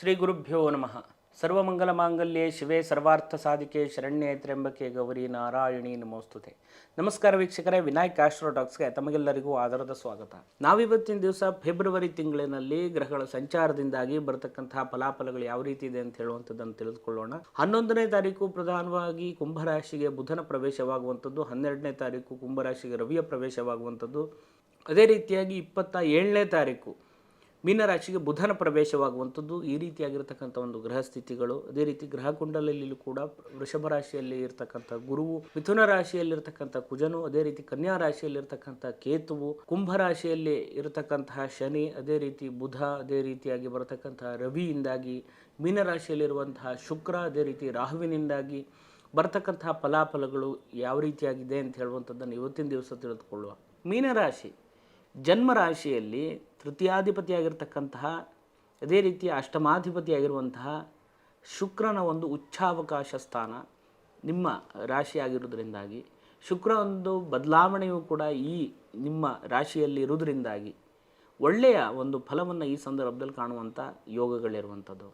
ಶ್ರೀ ಗುರುಭ್ಯೋ ನಮಃ. ಸರ್ವಮಂಗಲ ಮಾಂಗಲ್ಯೆ ಶಿವೆ ಸರ್ವಾರ್ಥ ಸಾಧಿಕೆ ಶರಣ್ಯೆ ತ್ರ್ಯಂಬಕೆ ಗೌರಿ ನಾರಾಯಣಿ ನಮೋಸ್ತುತೆ. ನಮಸ್ಕಾರ ವೀಕ್ಷಕರೇ, ವಿನಾಯಕ್ ಆಸ್ಟ್ರೋಟಾಕ್ಸ್ಗೆ ತಮಗೆಲ್ಲರಿಗೂ ಆದರದ ಸ್ವಾಗತ. ನಾವಿವತ್ತಿನ ದಿವಸ ಫೆಬ್ರವರಿ ತಿಂಗಳಿನಲ್ಲಿ ಗ್ರಹಗಳ ಸಂಚಾರದಿಂದಾಗಿ ಬರತಕ್ಕಂತಹ ಫಲಾಫಲಗಳು ಯಾವ ರೀತಿ ಇದೆ ಅಂತ ಹೇಳುವಂಥದ್ದನ್ನು ತಿಳಿದುಕೊಳ್ಳೋಣ. 11ನೇ ತಾರೀಕು ಪ್ರಧಾನವಾಗಿ ಕುಂಭರಾಶಿಗೆ ಬುಧನ ಪ್ರವೇಶವಾಗುವಂಥದ್ದು, 12ನೇ ತಾರೀಕು ಕುಂಭರಾಶಿಗೆ ರವಿಯ ಪ್ರವೇಶವಾಗುವಂಥದ್ದು, ಅದೇ ರೀತಿಯಾಗಿ 27ನೇ ತಾರೀಕು ಮೀನರಾಶಿಗೆ ಬುಧನ ಪ್ರವೇಶವಾಗುವಂಥದ್ದು. ಈ ರೀತಿಯಾಗಿರ್ತಕ್ಕಂಥ ಒಂದು ಗ್ರಹ ಸ್ಥಿತಿಗಳು. ಅದೇ ರೀತಿ ಗ್ರಹ ಕುಂಡಲಿಯಲ್ಲೂ ಕೂಡ ವೃಷಭ ರಾಶಿಯಲ್ಲಿ ಇರತಕ್ಕಂಥ ಗುರುವು, ಮಿಥುನ ರಾಶಿಯಲ್ಲಿರ್ತಕ್ಕಂಥ ಕುಜನು, ಅದೇ ರೀತಿ ಕನ್ಯಾ ರಾಶಿಯಲ್ಲಿರ್ತಕ್ಕಂಥ ಕೇತುವು, ಕುಂಭ ರಾಶಿಯಲ್ಲಿ ಇರತಕ್ಕಂತಹ ಶನಿ, ಅದೇ ರೀತಿ ಬುಧ, ಅದೇ ರೀತಿಯಾಗಿ ಬರತಕ್ಕಂತಹ ರವಿಯಿಂದಾಗಿ ಮೀನರಾಶಿಯಲ್ಲಿರುವಂತಹ ಶುಕ್ರ, ಅದೇ ರೀತಿ ರಾಹುವಿನಿಂದಾಗಿ ಬರತಕ್ಕಂತಹ ಫಲಾಫಲಗಳು ಯಾವ ರೀತಿಯಾಗಿದೆ ಅಂತ ಹೇಳುವಂಥದ್ದನ್ನು ಇವತ್ತಿನ ದಿವಸ ತಿಳಿದುಕೊಳ್ಳುವ. ಮೀನರಾಶಿ ಜನ್ಮರಾಶಿಯಲ್ಲಿ ತೃತೀಯಾಧಿಪತಿಯಾಗಿರ್ತಕ್ಕಂತಹ, ಅದೇ ರೀತಿ ಅಷ್ಟಮಾಧಿಪತಿಯಾಗಿರುವಂತಹ ಶುಕ್ರನ ಒಂದು ಉಚ್ಚಾವಕಾಶ ಸ್ಥಾನ ನಿಮ್ಮ ರಾಶಿಯಾಗಿರುವುದರಿಂದಾಗಿ, ಶುಕ್ರ ಒಂದು ಬದಲಾವಣೆಯು ಕೂಡ ಈ ನಿಮ್ಮ ರಾಶಿಯಲ್ಲಿ ಇರುವುದರಿಂದಾಗಿ ಒಳ್ಳೆಯ ಒಂದು ಫಲವನ್ನು ಈ ಸಂದರ್ಭದಲ್ಲಿ ಕಾಣುವಂಥ ಯೋಗಗಳಿರುವಂಥದ್ದು.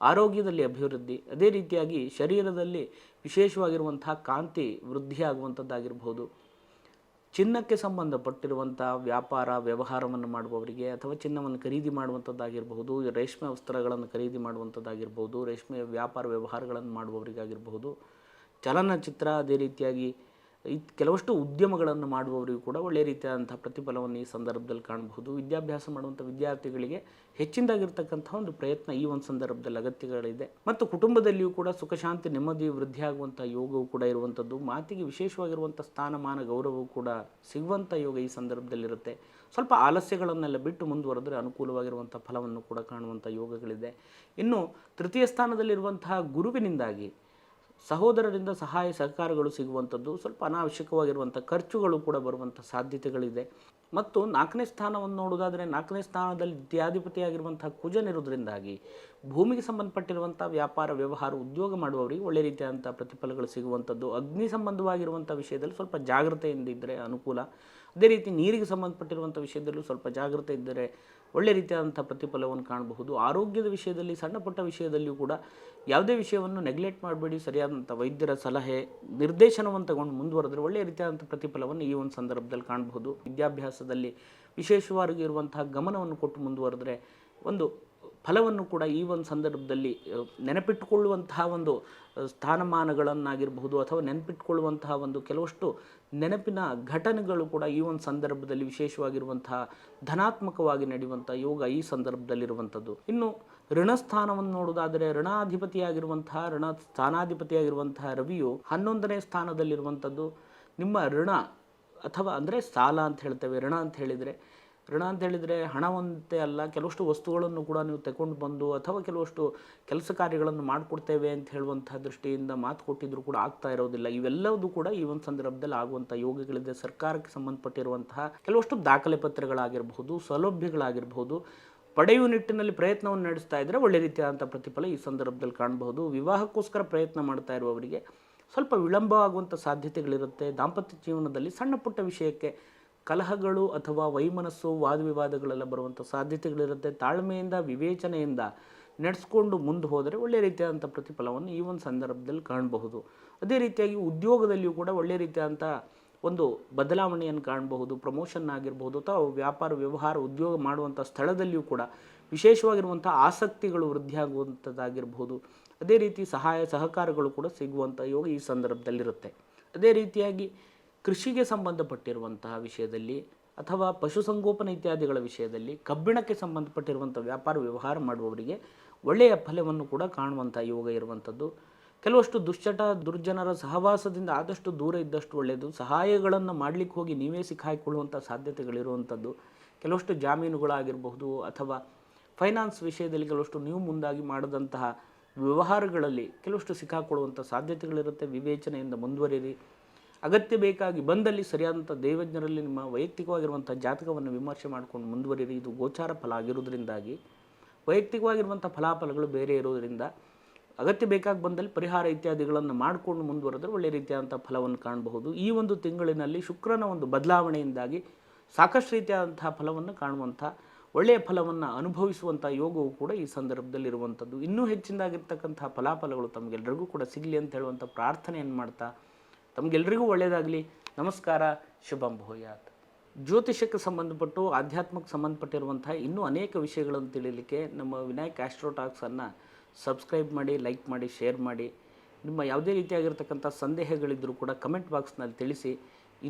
ಆರೋಗ್ಯದಲ್ಲಿ ಅಭಿವೃದ್ಧಿ, ಅದೇ ರೀತಿಯಾಗಿ ಶರೀರದಲ್ಲಿ ವಿಶೇಷವಾಗಿರುವಂತಹ ಕಾಂತಿ ವೃದ್ಧಿಯಾಗುವಂಥದ್ದಾಗಿರ್ಬೋದು. ಚಿನ್ನಕ್ಕೆ ಸಂಬಂಧಪಟ್ಟಿರುವಂಥ ವ್ಯಾಪಾರ ವ್ಯವಹಾರವನ್ನು ಮಾಡುವವರಿಗೆ ಅಥವಾ ಚಿನ್ನವನ್ನು ಖರೀದಿ ಮಾಡುವಂಥದ್ದಾಗಿರ್ಬಹುದು, ರೇಷ್ಮೆ ವಸ್ತ್ರಗಳನ್ನು ಖರೀದಿ ಮಾಡುವಂಥದ್ದಾಗಿರ್ಬೋದು, ರೇಷ್ಮೆ ವ್ಯಾಪಾರ ವ್ಯವಹಾರಗಳನ್ನು ಮಾಡುವವರಿಗಾಗಿರ್ಬಹುದು, ಚಲನಚಿತ್ರ, ಅದೇ ರೀತಿಯಾಗಿ ಕೆಲವಷ್ಟು ಉದ್ಯಮಗಳನ್ನು ಮಾಡುವವರಿಗೂ ಕೂಡ ಒಳ್ಳೆಯ ರೀತಿಯಾದಂಥ ಪ್ರತಿಫಲವನ್ನು ಈ ಸಂದರ್ಭದಲ್ಲಿ ಕಾಣಬಹುದು. ವಿದ್ಯಾಭ್ಯಾಸ ಮಾಡುವಂಥ ವಿದ್ಯಾರ್ಥಿಗಳಿಗೆ ಹೆಚ್ಚಿನದಾಗಿರ್ತಕ್ಕಂಥ ಒಂದು ಪ್ರಯತ್ನ ಈ ಒಂದು ಸಂದರ್ಭದಲ್ಲಿ ಅಗತ್ಯಗಳಿದೆ. ಮತ್ತು ಕುಟುಂಬದಲ್ಲಿಯೂ ಕೂಡ ಸುಖ ಶಾಂತಿ ನೆಮ್ಮದಿ ವೃದ್ಧಿಯಾಗುವಂಥ ಯೋಗವು ಕೂಡ ಇರುವಂಥದ್ದು. ಮಾತಿಗೆ ವಿಶೇಷವಾಗಿರುವಂಥ ಸ್ಥಾನಮಾನ ಗೌರವವು ಕೂಡ ಸಿಗುವಂಥ ಯೋಗ ಈ ಸಂದರ್ಭದಲ್ಲಿರುತ್ತೆ. ಸ್ವಲ್ಪ ಆಲಸ್ಯಗಳನ್ನೆಲ್ಲ ಬಿಟ್ಟು ಮುಂದುವರೆದರೆ ಅನುಕೂಲವಾಗಿರುವಂಥ ಫಲವನ್ನು ಕೂಡ ಕಾಣುವಂಥ ಯೋಗಗಳಿದೆ. ಇನ್ನು ತೃತೀಯ ಸ್ಥಾನದಲ್ಲಿರುವಂತಹ ಗುರುವಿನಿಂದಾಗಿ ಸಹೋದರರಿಂದ ಸಹಾಯ ಸಹಕಾರಗಳು ಸಿಗುವಂಥದ್ದು, ಸ್ವಲ್ಪ ಅನಾವಶ್ಯಕವಾಗಿರುವಂಥ ಖರ್ಚುಗಳು ಕೂಡ ಬರುವಂಥ ಸಾಧ್ಯತೆಗಳಿದೆ. ಮತ್ತು 4ನೇ ಸ್ಥಾನವನ್ನು ನೋಡೋದಾದರೆ 4ನೇ ಸ್ಥಾನದಲ್ಲಿ ದ್ವಿತೀಯಾಧಿಪತಿಯಾಗಿರುವಂಥ ಕುಜನಿರುವುದರಿಂದಾಗಿ ಭೂಮಿಗೆ ಸಂಬಂಧಪಟ್ಟಿರುವಂಥ ವ್ಯಾಪಾರ ವ್ಯವಹಾರ ಉದ್ಯೋಗ ಮಾಡುವವರಿಗೆ ಒಳ್ಳೆ ರೀತಿಯಾದಂಥ ಪ್ರತಿಫಲಗಳು ಸಿಗುವಂಥದ್ದು. ಅಗ್ನಿ ಸಂಬಂಧವಾಗಿರುವಂಥ ವಿಷಯದಲ್ಲಿ ಸ್ವಲ್ಪ ಜಾಗ್ರತೆಯಿಂದ ಇದ್ದರೆ ಅನುಕೂಲ. ಅದೇ ರೀತಿ ನೀರಿಗೆ ಸಂಬಂಧಪಟ್ಟಿರುವಂಥ ವಿಷಯದಲ್ಲೂ ಸ್ವಲ್ಪ ಜಾಗ್ರತೆ ಇದ್ದರೆ ಒಳ್ಳೆ ರೀತಿಯಾದಂಥ ಪ್ರತಿಫಲವನ್ನು ಕಾಣಬಹುದು. ಆರೋಗ್ಯದ ವಿಷಯದಲ್ಲಿ, ಸಣ್ಣ ಪುಟ್ಟ ವಿಷಯದಲ್ಲಿಯೂ ಕೂಡ ಯಾವುದೇ ವಿಷಯವನ್ನು ನೆಗ್ಲೆಕ್ಟ್ ಮಾಡಬೇಡಿ. ಸರಿಯಾದಂಥ ವೈದ್ಯರ ಸಲಹೆ ನಿರ್ದೇಶನವನ್ನು ತಗೊಂಡು ಮುಂದುವರೆದರೆ ಒಳ್ಳೆಯ ರೀತಿಯಾದಂಥ ಪ್ರತಿಫಲವನ್ನು ಈ ಒಂದು ಸಂದರ್ಭದಲ್ಲಿ ಕಾಣಬಹುದು. ವಿದ್ಯಾಭ್ಯಾಸದಲ್ಲಿ ವಿಶೇಷವಾಗಿರುವಂತಹ ಗಮನವನ್ನು ಕೊಟ್ಟು ಮುಂದುವರೆದರೆ ಒಂದು ಫಲವನ್ನು ಕೂಡ ಈ ಒಂದು ಸಂದರ್ಭದಲ್ಲಿ ನೆನಪಿಟ್ಟುಕೊಳ್ಳುವಂತಹ ಒಂದು ಸ್ಥಾನಮಾನಗಳನ್ನಾಗಿರಬಹುದು ಅಥವಾ ನೆನಪಿಟ್ಟುಕೊಳ್ಳುವಂತಹ ಒಂದು ಕೆಲವಷ್ಟು ನೆನಪಿನ ಘಟನೆಗಳು ಕೂಡ ಈ ಒಂದು ಸಂದರ್ಭದಲ್ಲಿ ವಿಶೇಷವಾಗಿರುವಂತಹ ಧನಾತ್ಮಕವಾಗಿ ನಡೆಯುವಂಥ ಯೋಗ ಈ ಸಂದರ್ಭದಲ್ಲಿರುವಂಥದ್ದು. ಇನ್ನು ಋಣಸ್ಥಾನವನ್ನು ನೋಡೋದಾದರೆ ಋಣಾಧಿಪತಿಯಾಗಿರುವಂತಹ ಸ್ಥಾನಾಧಿಪತಿಯಾಗಿರುವಂತಹ ರವಿಯು 11ನೇ ಸ್ಥಾನದಲ್ಲಿರುವಂಥದ್ದು. ನಿಮ್ಮ ಋಣ ಅಥವಾ ಅಂದರೆ ಸಾಲ ಅಂತ ಹೇಳ್ತೇವೆ. ಋಣ ಅಂತ ಹೇಳಿದರೆ ಹಣವಂತೆ ಅಲ್ಲ, ಕೆಲವಷ್ಟು ವಸ್ತುಗಳನ್ನು ಕೂಡ ನೀವು ತಗೊಂಡು ಬಂದು ಅಥವಾ ಕೆಲವಷ್ಟು ಕೆಲಸ ಕಾರ್ಯಗಳನ್ನು ಮಾಡಿಕೊಡ್ತೇವೆ ಅಂತ ಹೇಳುವಂಥ ದೃಷ್ಟಿಯಿಂದ ಮಾತು ಕೊಟ್ಟಿದ್ರು ಕೂಡ ಆಗ್ತಾ ಇರೋದಿಲ್ಲ. ಇವೆಲ್ಲವೂ ಕೂಡ ಈ ಒಂದು ಸಂದರ್ಭದಲ್ಲಿ ಆಗುವಂಥ ಯೋಗಗಳಿದೆ. ಸರ್ಕಾರಕ್ಕೆ ಸಂಬಂಧಪಟ್ಟಿರುವಂತಹ ಕೆಲವಷ್ಟು ದಾಖಲೆ ಪತ್ರಗಳಾಗಿರಬಹುದು, ಸೌಲಭ್ಯಗಳಾಗಿರಬಹುದು, ಪಡೆಯುವ ನಿಟ್ಟಿನಲ್ಲಿ ಪ್ರಯತ್ನವನ್ನು ನಡೆಸ್ತಾ ಇದ್ದರೆ ಒಳ್ಳೆ ರೀತಿಯಾದಂಥ ಪ್ರತಿಫಲ ಈ ಸಂದರ್ಭದಲ್ಲಿ ಕಾಣಬಹುದು. ವಿವಾಹಕ್ಕೋಸ್ಕರ ಪ್ರಯತ್ನ ಮಾಡ್ತಾ ಇರುವವರಿಗೆ ಸ್ವಲ್ಪ ವಿಳಂಬ ಆಗುವಂಥ ಸಾಧ್ಯತೆಗಳಿರುತ್ತೆ. ದಾಂಪತ್ಯ ಜೀವನದಲ್ಲಿ ಸಣ್ಣ ಪುಟ್ಟ ವಿಷಯಕ್ಕೆ ಕಲಹಗಳು ಅಥವಾ ವೈಮನಸ್ಸು, ವಾದವಿವಾದಗಳೆಲ್ಲ ಬರುವಂಥ ಸಾಧ್ಯತೆಗಳಿರುತ್ತೆ. ತಾಳ್ಮೆಯಿಂದ ವಿವೇಚನೆಯಿಂದ ನಡೆಸ್ಕೊಂಡು ಮುಂದೆ ಹೋದರೆ ಒಳ್ಳೆಯ ರೀತಿಯಾದಂಥ ಪ್ರತಿಫಲವನ್ನು ಈ ಒಂದು ಸಂದರ್ಭದಲ್ಲಿ ಕಾಣಬಹುದು. ಅದೇ ರೀತಿಯಾಗಿ ಉದ್ಯೋಗದಲ್ಲಿಯೂ ಕೂಡ ಒಳ್ಳೆಯ ರೀತಿಯಾದಂಥ ಒಂದು ಬದಲಾವಣೆಯನ್ನು ಕಾಣಬಹುದು. ಪ್ರಮೋಷನ್ ಆಗಿರ್ಬೋದು ಅಥವಾ ವ್ಯಾಪಾರ ವ್ಯವಹಾರ ಉದ್ಯೋಗ ಮಾಡುವಂಥ ಸ್ಥಳದಲ್ಲಿಯೂ ಕೂಡ ವಿಶೇಷವಾಗಿರುವಂಥ ಆಸಕ್ತಿಗಳು ವೃದ್ಧಿಯಾಗುವಂಥದ್ದಾಗಿರ್ಬೋದು. ಅದೇ ರೀತಿ ಸಹಾಯ ಸಹಕಾರಗಳು ಕೂಡ ಸಿಗುವಂಥ ಯೋಗ ಈ ಸಂದರ್ಭದಲ್ಲಿರುತ್ತೆ. ಅದೇ ರೀತಿಯಾಗಿ ಕೃಷಿಗೆ ಸಂಬಂಧಪಟ್ಟಿರುವಂತಹ ವಿಷಯದಲ್ಲಿ ಅಥವಾ ಪಶುಸಂಗೋಪನೆ ಇತ್ಯಾದಿಗಳ ವಿಷಯದಲ್ಲಿ, ಕಬ್ಬಿಣಕ್ಕೆ ಸಂಬಂಧಪಟ್ಟಿರುವಂಥ ವ್ಯಾಪಾರ ವ್ಯವಹಾರ ಮಾಡುವವರಿಗೆ ಒಳ್ಳೆಯ ಫಲವನ್ನು ಕೂಡ ಕಾಣುವಂಥ ಯೋಗ ಇರುವಂಥದ್ದು. ಕೆಲವಷ್ಟು ದುರ್ಜನರ ಸಹವಾಸದಿಂದ ಆದಷ್ಟು ದೂರ ಇದ್ದಷ್ಟು ಒಳ್ಳೆಯದು. ಸಹಾಯಗಳನ್ನು ಮಾಡಲಿಕ್ಕೆ ಹೋಗಿ ನೀವೇ ಸಿಕ್ಕಾಯಿಕೊಳ್ಳುವಂಥ ಸಾಧ್ಯತೆಗಳಿರುವಂಥದ್ದು. ಕೆಲವಷ್ಟು ಜಾಮೀನುಗಳಾಗಿರಬಹುದು ಅಥವಾ ಫೈನಾನ್ಸ್ ವಿಷಯದಲ್ಲಿ ಕೆಲವಷ್ಟು ನೀವು ಮುಂದಾಗಿ ಮಾಡದಂತಹ ವ್ಯವಹಾರಗಳಲ್ಲಿ ಕೆಲವಷ್ಟು ಸಿಕ್ಕಾಕೊಳ್ಳುವಂಥ ಸಾಧ್ಯತೆಗಳಿರುತ್ತೆ. ವಿವೇಚನೆಯಿಂದ ಮುಂದುವರಿಯಿರಿ. ಅಗತ್ಯ ಬೇಕಾಗಿ ಬಂದಲ್ಲಿ ಸರಿಯಾದಂಥ ದೈವಜ್ಞರಲ್ಲಿ ನಿಮ್ಮ ವೈಯಕ್ತಿಕವಾಗಿರುವಂಥ ಜಾತಕವನ್ನು ವಿಮರ್ಶೆ ಮಾಡಿಕೊಂಡು ಮುಂದುವರಿಯಿರಿ. ಇದು ಗೋಚಾರ ಫಲ ಆಗಿರೋದ್ರಿಂದಾಗಿ ವೈಯಕ್ತಿಕವಾಗಿರುವಂಥ ಫಲಾಫಲಗಳು ಬೇರೆ ಇರೋದರಿಂದ ಅಗತ್ಯ ಬೇಕಾಗಿ ಬಂದಲ್ಲಿ ಪರಿಹಾರ ಇತ್ಯಾದಿಗಳನ್ನು ಮಾಡಿಕೊಂಡು ಮುಂದುವರೆದರೆ ಒಳ್ಳೆಯ ರೀತಿಯಾದಂಥ ಫಲವನ್ನು ಕಾಣಬಹುದು. ಈ ಒಂದು ತಿಂಗಳಿನಲ್ಲಿ ಶುಕ್ರನ ಒಂದು ಬದಲಾವಣೆಯಿಂದಾಗಿ ಸಾಕಷ್ಟು ರೀತಿಯಾದಂಥ ಫಲವನ್ನು ಕಾಣುವಂಥ ಒಳ್ಳೆಯ ಫಲವನ್ನು ಅನುಭವಿಸುವಂಥ ಯೋಗವು ಕೂಡ ಈ ಸಂದರ್ಭದಲ್ಲಿ ಇರುವಂಥದ್ದು. ಇನ್ನೂ ಹೆಚ್ಚಿನದಾಗಿರ್ತಕ್ಕಂಥ ಫಲಾಫಲಗಳು ತಮಗೆಲ್ಲರಿಗೂ ಕೂಡ ಸಿಗಲಿ ಅಂತ ಹೇಳುವಂಥ ಪ್ರಾರ್ಥನೆಯನ್ನು ಮಾಡ್ತಾ ತಮಗೆಲ್ಲರಿಗೂ ಒಳ್ಳೆಯದಾಗಲಿ. ನಮಸ್ಕಾರ. ಶುಭಂ ಭೂಯಾತ್. ಜ್ಯೋತಿಷಕ್ಕೆ ಸಂಬಂಧಪಟ್ಟು ಆಧ್ಯಾತ್ಮಕ್ಕೆ ಸಂಬಂಧಪಟ್ಟಿರುವಂಥ ಇನ್ನೂ ಅನೇಕ ವಿಷಯಗಳನ್ನು ತಿಳಿಯಲಿಕ್ಕೆ ನಮ್ಮ ವಿನಾಯಕ್ ಆಸ್ಟ್ರೋ ಟಾಕ್ಸನ್ನು ಸಬ್ಸ್ಕ್ರೈಬ್ ಮಾಡಿ, ಲೈಕ್ ಮಾಡಿ, ಶೇರ್ ಮಾಡಿ. ನಿಮ್ಮ ಯಾವುದೇ ರೀತಿಯಾಗಿರ್ತಕ್ಕಂಥ ಸಂದೇಹಗಳಿದ್ದರೂ ಕೂಡ ಕಮೆಂಟ್ ಬಾಕ್ಸ್ನಲ್ಲಿ ತಿಳಿಸಿ.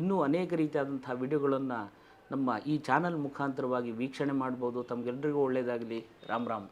ಇನ್ನೂ ಅನೇಕ ರೀತಿಯಾದಂಥ ವಿಡಿಯೋಗಳನ್ನು ನಮ್ಮ ಈ ಚಾನಲ್ ಮುಖಾಂತರವಾಗಿ ವೀಕ್ಷಣೆ ಮಾಡ್ಬೋದು. ತಮಗೆಲ್ಲರಿಗೂ ಒಳ್ಳೆಯದಾಗಲಿ. ರಾಮ್ ರಾಮ್.